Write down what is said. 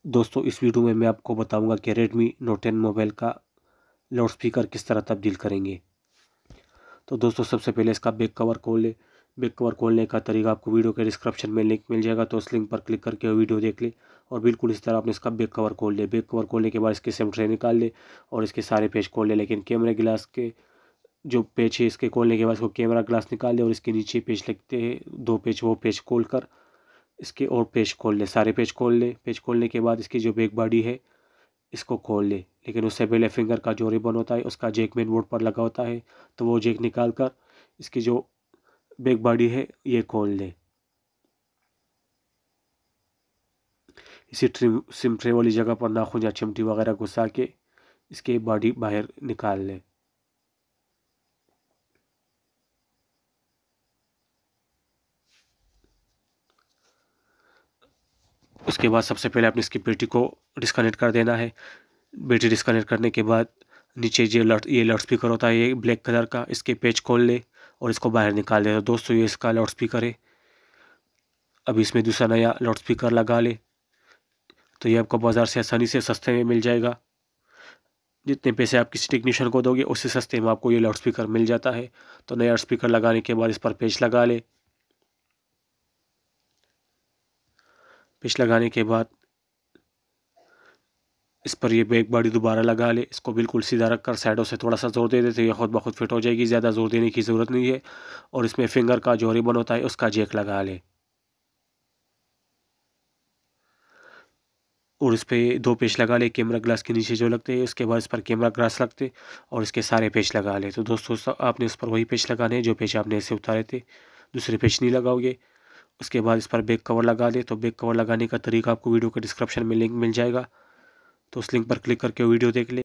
दोस्तों इस वीडियो में मैं आपको बताऊंगा कि Redmi Note 10 मोबाइल का लाउड स्पीकर किस तरह तब्दील करेंगे। तो दोस्तों सबसे पहले इसका बैक कवर खोल ले। बैक कवर खोलने का तरीका आपको वीडियो के डिस्क्रिप्शन में लिंक मिल जाएगा, तो उस लिंक पर क्लिक करके वीडियो देख ले। और बिल्कुल इस तरह आपने इसका बैक कवर खोल ले। बैक कवर खोलने के बाद इसके सिम ट्रे निकाल ले और इसके सारे पेज खोल ले, लेकिन कैमरा ग्लास के जो पेज है इसके खोलने के बाद इसको कैमरा ग्लास निकाल ले और इसके नीचे पेज लगते हैं दो पेज, वो पेज खोल कर इसके और पेज खोल ले। सारे पेज खोल ले। पेज खोलने के बाद इसकी जो बैक बॉडी है इसको खोल ले, लेकिन उससे पहले फिंगर का जो रिबन होता है उसका जैक मेन बोर्ड पर लगा होता है, तो वो जैक निकाल कर इसकी जो बैक बॉडी है ये खोल ले। इसी सिम ट्रे वाली जगह पर नाखून या चिमटी वगैरह घुसा के इसके बॉडी बाहर निकाल ले। उसके बाद सबसे पहले अपनी इसकी बैटरी को डिस्कनेक्ट कर देना है। बैटरी डिस्कनेक्ट करने के बाद नीचे जो ये लाउड स्पीकर होता है ये ब्लैक कलर का, इसके पेज खोल ले और इसको बाहर निकाल दे। तो दोस्तों ये इसका लाउड स्पीकर है। अभी इसमें दूसरा नया लाउड स्पीकर लगा ले, तो ये आपको बाज़ार से आसानी से सस्ते में मिल जाएगा। जितने पैसे आप किसी टेक्नीशियन को दोगे उससे सस्ते में आपको ये लाउड स्पीकर मिल जाता है। तो नया लाउड स्पीकर लगाने के बाद इस पर पेच लगा ले। पेच लगाने के बाद इस पर ये बैक बॉडी दोबारा लगा ले। इसको बिल्कुल सीधा रख कर साइडों से थोड़ा सा जोर दे देते, ये खुद ब खुद फिट हो जाएगी, ज़्यादा जोर देने की ज़रूरत नहीं है। और इसमें फिंगर का जो रिबन होता है उसका जैक लगा ले और इस पर दो पेच लगा ले कैमरा ग्लास के नीचे जो लगते हैं। उसके बाद इस पर कैमरा ग्लास लगते और इसके सारे पेच लगा ले। तो दोस्तों आपने इस पर वही पेच लगाने हैं जो पेच आपने ऐसे उतारे थे, दूसरे पेच नहीं लगाओगे। उसके बाद इस पर बैक कवर लगा ले। तो बैक कवर लगाने का तरीका आपको वीडियो के डिस्क्रिप्शन में लिंक मिल जाएगा, तो उस लिंक पर क्लिक करके वीडियो देख ले।